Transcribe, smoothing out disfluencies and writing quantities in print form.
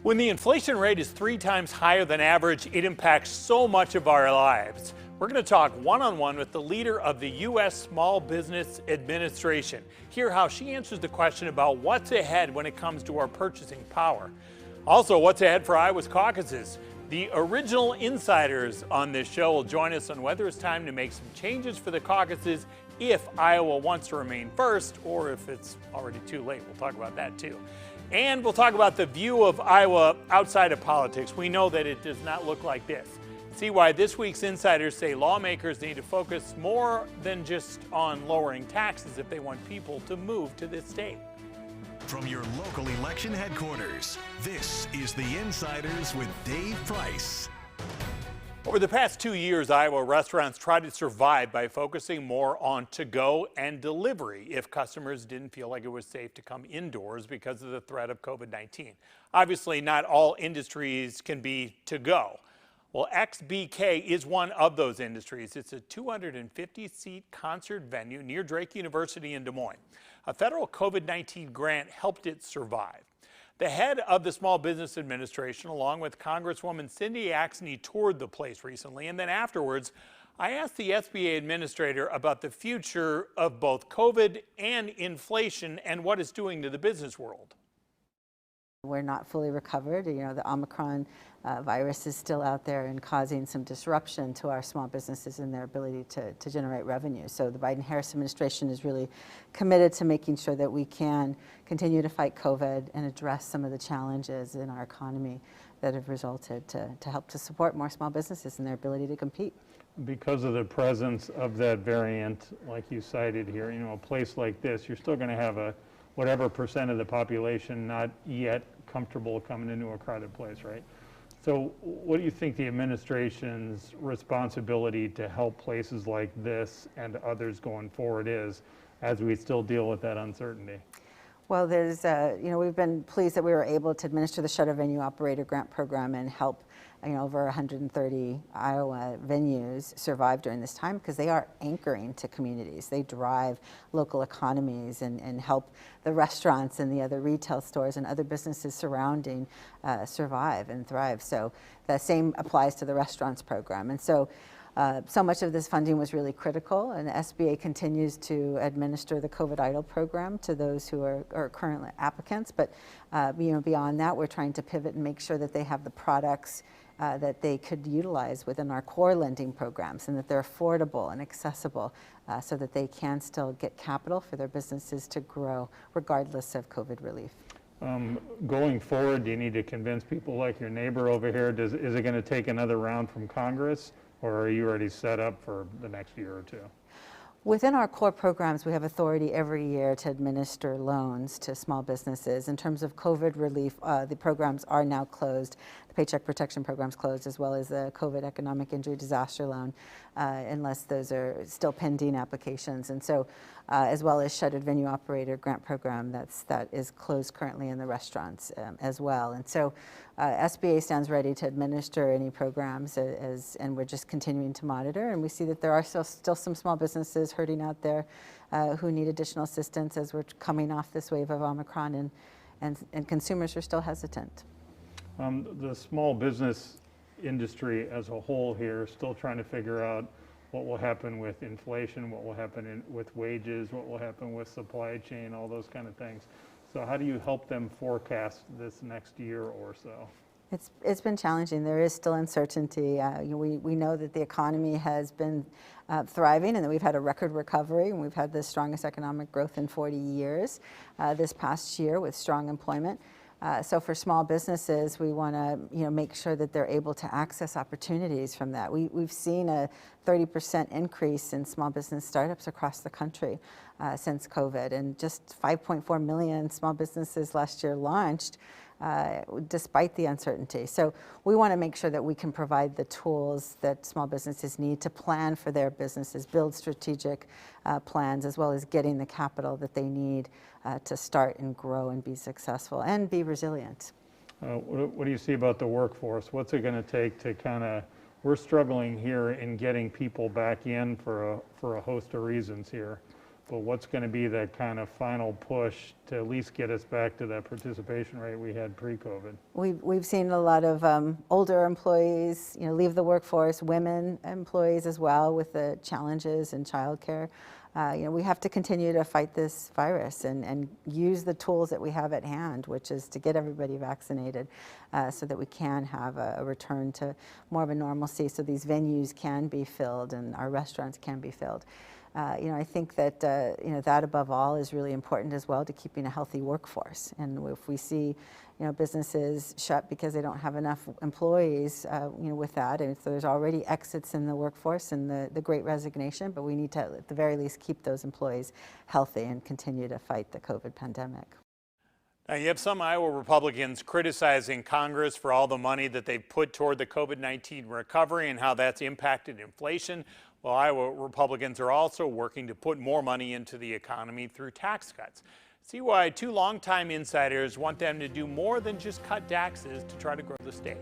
When the inflation rate is 3 times higher than average, it impacts so much of our lives. We're going to talk one-on-one with the leader of the U.S. Small Business Administration. Hear how she answers the question about what's ahead when it comes to our purchasing power. Also, what's ahead for Iowa's caucuses. The original insiders on this show will join us on whether it's time to make some changes for the caucuses if Iowa wants to remain first or if it's already too late. We'll talk about that too. And we'll talk about the view of Iowa outside of politics. We know that it does not look like this. See why this week's insiders say lawmakers need to focus more than just on lowering taxes if they want people to move to this state. From your local election headquarters, this is The Insiders with Dave Price. Over the past 2 years, Iowa restaurants tried to survive by focusing more on to-go and delivery if customers didn't feel like it was safe to come indoors because of the threat of COVID-19. Obviously, not all industries can be to-go. Well, XBK is one of those industries. It's a 250-seat concert venue near Drake University in Des Moines. A federal COVID-19 grant helped it survive. The head of the Small Business Administration, along with Congresswoman Cindy Axne, toured the place recently, and then afterwards, I asked the SBA administrator about the future of both COVID and inflation and what it's doing to the business world. We're not fully recovered. The Omicron virus is still out there and causing some disruption to our small businesses and their ability to generate revenue. So the Biden-Harris administration is really committed to making sure that we can continue to fight COVID and address some of the challenges in our economy that have resulted to help to support more small businesses and their ability to compete. Because of the presence of that variant, like you cited here, a place like this, you're still going to have whatever percent of the population not yet comfortable coming into a crowded place, right? So what do you think the administration's responsibility to help places like this and others going forward is as we still deal with that uncertainty? Well, we've been pleased that we were able to administer the Shutter Venue Operator Grant Program and help over 130 Iowa venues survive during this time because they are anchoring to communities. They drive local economies and help the restaurants and the other retail stores and other businesses surrounding survive and thrive. So the same applies to the restaurants program. And so much of this funding was really critical, and the SBA continues to administer the COVID EIDL program to those who are currently applicants. But beyond that, we're trying to pivot and make sure that they have the products that they could utilize within our core lending programs and that they're affordable and accessible so that they can still get capital for their businesses to grow regardless of COVID relief. Going forward, do you need to convince people like your neighbor over here? Is it going to take another round from Congress, or are you already set up for the next year or two? Within our core programs, we have authority every year to administer loans to small businesses. In terms of COVID relief, the programs are now closed. The Paycheck Protection Program's closed, as well as the COVID Economic Injury Disaster Loan, unless those are still pending applications. And so, as well as Shuttered Venue Operator Grant Program, that is closed currently in the restaurants as well. And so, SBA stands ready to administer any programs, and we're just continuing to monitor. And we see that there are still some small businesses hurting out there who need additional assistance as we're coming off this wave of Omicron, and consumers are still hesitant. The small business industry as a whole here is still trying to figure out what will happen with inflation, what will happen with wages, what will happen with supply chain, all those kind of things. So how do you help them forecast this next year or so? It's been challenging. There is still uncertainty. We know that the economy has been thriving and that we've had a record recovery, and we've had the strongest economic growth in 40 years this past year with strong employment. So for small businesses, we want to make sure that they're able to access opportunities from that. We've seen a 30% increase in small business startups across the country since COVID, and just 5.4 million small businesses last year launched despite the uncertainty. So we want to make sure that we can provide the tools that small businesses need to plan for their businesses, build strategic plans, as well as getting the capital that they need to start and grow and be successful and be resilient. What do you see about the workforce? What's it going to take to we're struggling here in getting people back in for a host of reasons here. but what's going to be the kind of final push to at least get us back to that participation rate we had pre-COVID? We've seen a lot of older employees, leave the workforce, women employees as well with the challenges in childcare. We have to continue to fight this virus and use the tools that we have at hand, which is to get everybody vaccinated so that we can have a return to more of a normalcy so these venues can be filled and our restaurants can be filled. I think that that above all is really important as well to keeping a healthy workforce. And if we see businesses shut because they don't have enough employees, with that, and so there's already exits in the workforce and the Great Resignation, but we need to at the very least keep those employees healthy and continue to fight the COVID pandemic. Now, you have some Iowa Republicans criticizing Congress for all the money that they've put toward the COVID-19 recovery and how that's impacted inflation. Well, Iowa Republicans are also working to put more money into the economy through tax cuts. See why two longtime insiders want them to do more than just cut taxes to try to grow the state.